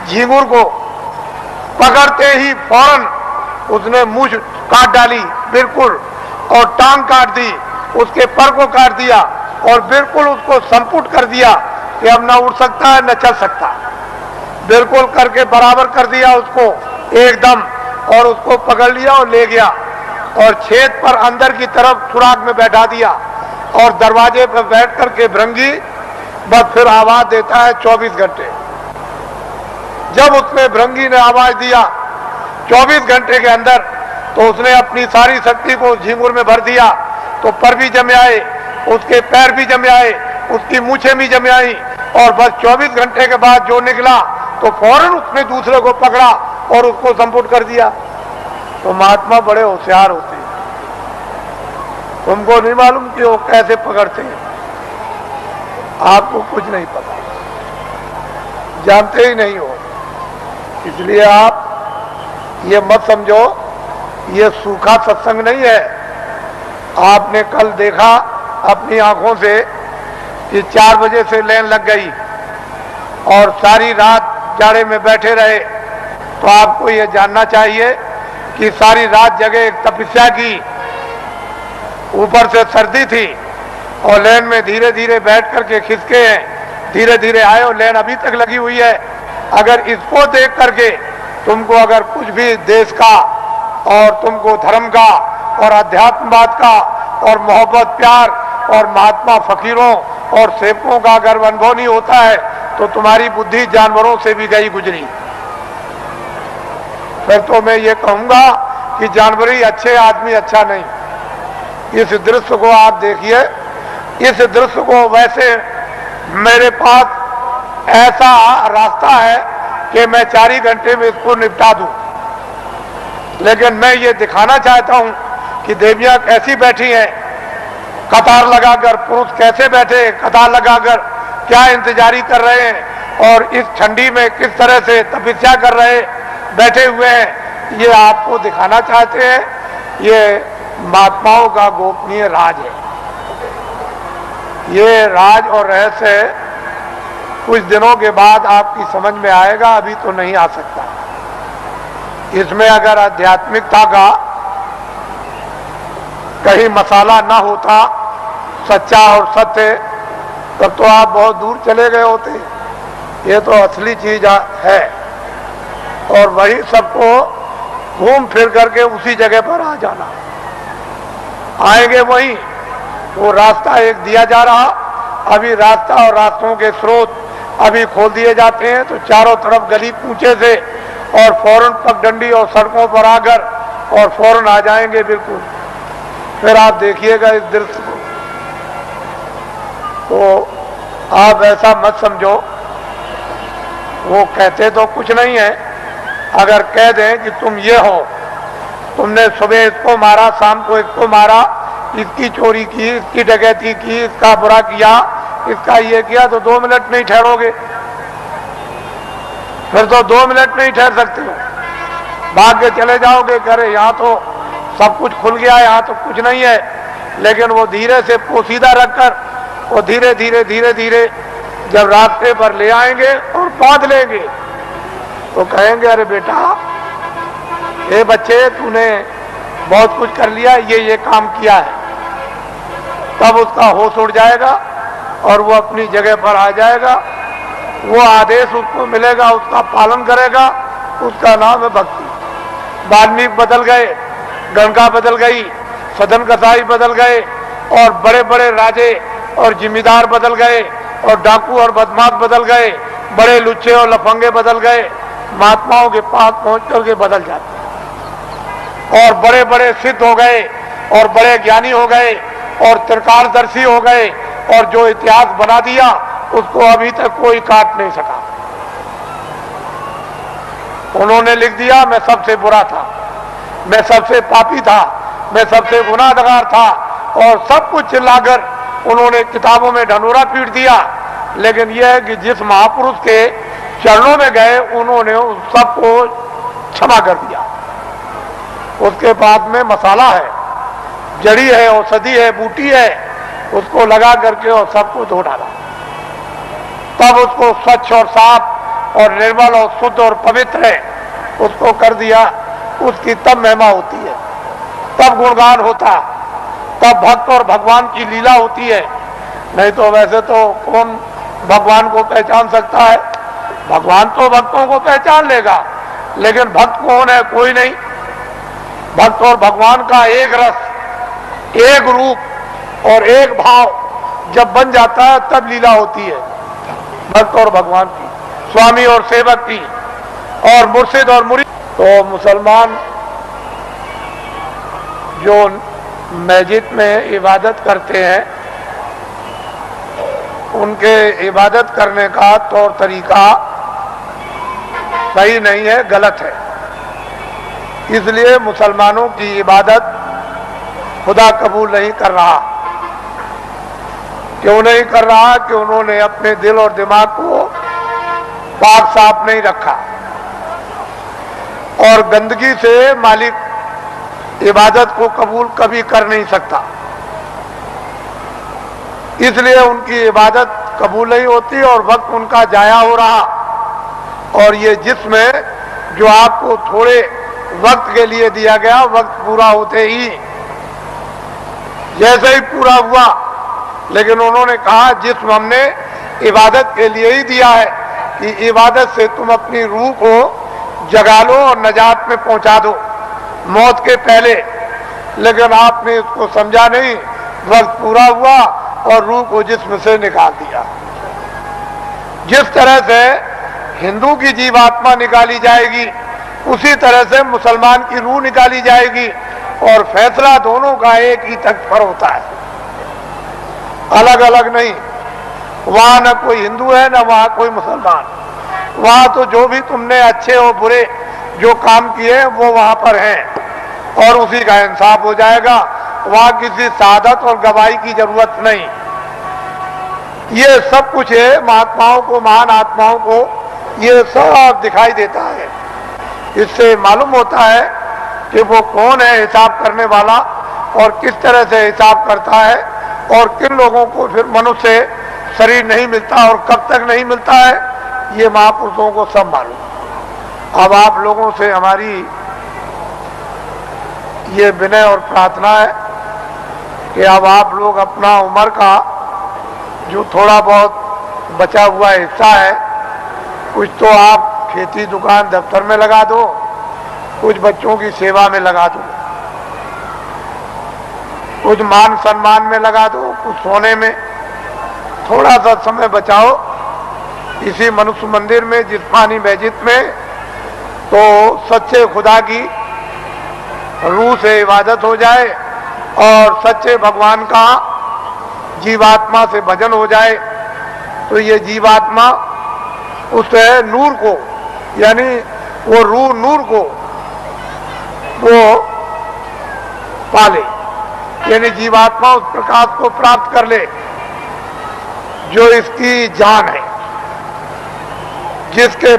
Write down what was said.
झींगुर को पकड़ते ही फौरन उसने मूंछ काट डाली बिल्कुल, और टांग काट दी, उसके पर को काट दिया और बिल्कुल उसको संपुट कर दिया कि अब न उठ सकता है न चल सकता, बिल्कुल करके बराबर कर दिया उसको एकदम, और उसको पकड़ लिया और ले गया और छेद पर अंदर की तरफ सुराग में बैठा दिया और दरवाजे पर बैठ करके भृंगी बस फिर आवाज देता है 24 घंटे। जब उसने भृंगी ने आवाज दिया 24 घंटे के अंदर, तो उसने अपनी सारी शक्ति को झींगुर में भर दिया, तो पर भी जमे आए, उसके पैर भी जमे आए, उसकी मूछें भी जमे आई, और बस 24 घंटे के बाद जो निकला तो फौरन उसने दूसरे को पकड़ा और उसको संपुट कर दिया। तो महात्मा बड़े होशियार होते हैं, तुमको नहीं मालूम कि वो कैसे पकड़ते हैं, आपको कुछ नहीं पता, जानते ही नहीं हो। इसलिए आप ये मत समझो ये सूखा सत्संग नहीं है। आपने कल देखा अपनी आंखों से कि 4 बजे से लाइन लग गई और सारी रात जाड़े में बैठे रहे, तो आपको ये जानना चाहिए कि सारी रात जगह एक तपस्या की, ऊपर से सर्दी थी और लाइन में धीरे धीरे बैठ करके खिसके हैं, धीरे धीरे आए और लाइन अभी तक लगी हुई है। अगर इसको देख करके तुमको अगर कुछ भी देश का और तुमको धर्म का और अध्यात्मवाद का और मोहब्बत प्यार और महात्मा फकीरों और सेवकों का अगर अनुभव नहीं होता है तो तुम्हारी बुद्धि जानवरों से भी गई गुजरी। फिर तो मैं ये कहूंगा कि जानवर ही अच्छे, आदमी अच्छा नहीं। इस दृश्य को आप देखिए, इस दृश्य को वैसे मेरे पास ऐसा रास्ता है कि मैं 4 ही घंटे में इसको निपटा दूं, लेकिन मैं ये दिखाना चाहता हूं कि देवियां कैसी बैठी हैं कतार लगाकर, पुरुष कैसे बैठे कतार लगाकर क्या इंतजारी कर रहे हैं और इस ठंडी में किस तरह से तपस्या कर रहे बैठे हुए हैं, ये आपको दिखाना चाहते हैं। ये महात्माओं का गोपनीय राज है। ये राज और रहस्य कुछ दिनों के बाद आपकी समझ में आएगा, अभी तो नहीं आ सकता। इसमें अगर आध्यात्मिकता का कहीं मसाला ना होता, सच्चा और सत्य, तब तो आप बहुत दूर चले गए होते। ये तो असली चीज है और वही सबको घूम फिर करके उसी जगह पर आ जाना, आएंगे वहीं। वो रास्ता एक दिया जा रहा, अभी रास्ता और रास्तों के स्रोत अभी खोल दिए जाते हैं, तो चारों तरफ गली पूछे से और फौरन पगडंडी और सड़कों पर आकर और फौरन आ जाएंगे बिल्कुल। फिर आप देखिएगा इस दृश्य को, तो आप ऐसा मत समझो। वो कहते तो कुछ नहीं है, अगर कह दें कि तुम ये हो, तुमने सुबह इसको मारा, शाम को इसको मारा, इसकी चोरी की, इसकी डकैती की, इसका बुरा किया, इसका ये किया, तो 2 मिनट नहीं ठहरोगे। फिर तो 2 मिनट नहीं ठहर सकते हो, भाग के चले जाओगे। करे यहाँ तो सब कुछ खुल गया, यहाँ तो कुछ नहीं है। लेकिन वो धीरे से पोशीदा रखकर वो धीरे धीरे धीरे धीरे जब रास्ते पर ले आएंगे और बांध लेंगे, तो कहेंगे अरे बेटा, ये बच्चे तूने बहुत कुछ कर लिया, ये काम किया है। तब उसका होश उड़ जाएगा और वो अपनी जगह पर आ जाएगा। वो आदेश उसको मिलेगा, उसका पालन करेगा, उसका नाम है भक्ति। वाल्मीकि बदल गए, गंगा बदल गई, सदन कसाई बदल गए और बड़े बड़े राजे और जिम्मेदार बदल गए और डाकू और बदमाश बदल गए, बड़े लुच्चे और लफंगे बदल गए। महात्माओं के पास पहुंच करके बदल जाते और बड़े बड़े सिद्ध हो गए और बड़े ज्ञानी हो गए और त्रिकालदर्शी हो गए, और जो इतिहास बना दिया उसको अभी तक कोई काट नहीं सका। उन्होंने लिख दिया मैं सबसे बुरा था, मैं सबसे पापी था, मैं सबसे गुनाहगार था, और सब कुछ चिल्लाकर उन्होंने किताबों में ढंढोरा पीट दिया। लेकिन यह है कि जिस महापुरुष के चरणों में गए उन्होंने उस सबको क्षमा कर दिया। उसके बाद में मसाला है, जड़ी है, औषधि है, बूटी है, उसको लगा करके और सबको धो डाला। तब उसको स्वच्छ और साफ और निर्मल और शुद्ध और पवित्र है, उसको कर दिया, उसकी तब महिमा होती है, तब गुणगान होता, तब भक्त और भगवान की लीला होती है। नहीं तो वैसे तो कौन भगवान को पहचान सकता है? भगवान तो भक्तों को पहचान लेगा, लेकिन भक्त कौन है? कोई नहीं। भक्त और भगवान का एक रस, एक रूप और एक भाव जब बन जाता है तब लीला होती है भक्त और भगवान की, स्वामी और सेवक की, और मुर्शिद और मुरीद। तो मुसलमान जो मस्जिद में इबादत करते हैं, उनके इबादत करने का तौर तरीका सही नहीं है, गलत है। इसलिए मुसलमानों की इबादत खुदा कबूल नहीं कर रहा। क्यों नहीं कर रहा? कि उन्होंने अपने दिल और दिमाग को पाक साफ नहीं रखा, और गंदगी से मालिक इबादत को कबूल कभी कर नहीं सकता। इसलिए उनकी इबादत कबूल नहीं होती और वक्त उनका जाया हो रहा। और ये जिस्म जो आपको थोड़े वक्त के लिए दिया गया, वक्त पूरा होते ही जैसे ही पूरा हुआ, लेकिन उन्होंने कहा जिस्म हमने इबादत के लिए ही दिया है कि इबादत से तुम अपनी रूह को जगा लो और नजात में पहुंचा दो मौत के पहले। लेकिन आपने इसको समझा नहीं, वक्त पूरा हुआ और रूह को जिस्म से निकाल दिया। जिस तरह से हिंदू की जीवात्मा निकाली जाएगी, उसी तरह से मुसलमान की रूह निकाली जाएगी, और फैसला दोनों का एक ही तख्त पर होता है, अलग अलग नहीं। वहां न कोई हिंदू है न वहां कोई मुसलमान, वहां तो जो भी तुमने अच्छे और बुरे जो काम किए वो वहां पर हैं और उसी का इंसाफ हो जाएगा। वहां किसी शहादत और गवाही की जरूरत नहीं। ये सब कुछ है, महात्माओं को, महान आत्माओं को ये सब दिखाई देता है। इससे मालूम होता है कि वो कौन है हिसाब करने वाला और किस तरह से हिसाब करता है, और किन लोगों को फिर मनुष्य शरीर नहीं मिलता और कब तक नहीं मिलता है, ये महापुरुषों को सब मालूम। अब आप लोगों से हमारी ये विनय और प्रार्थना है कि अब आप लोग अपना उम्र का जो थोड़ा बहुत बचा हुआ हिस्सा है, कुछ तो आप खेती, दुकान, दफ्तर में लगा दो, कुछ बच्चों की सेवा में लगा दो, कुछ मान सम्मान में लगा दो, कुछ सोने में। थोड़ा सा समय बचाओ इसी मनुष्य मंदिर में, जिस्मानी मस्जिद में, तो सच्चे खुदा की रूह से इबादत हो जाए और सच्चे भगवान का जीवात्मा से भजन हो जाए। तो ये जीवात्मा उस नूर को, यानी वो रूह नूर को वो पाले, यानी जीवात्मा उस प्रकाश को प्राप्त कर ले जो इसकी जान है, जिसके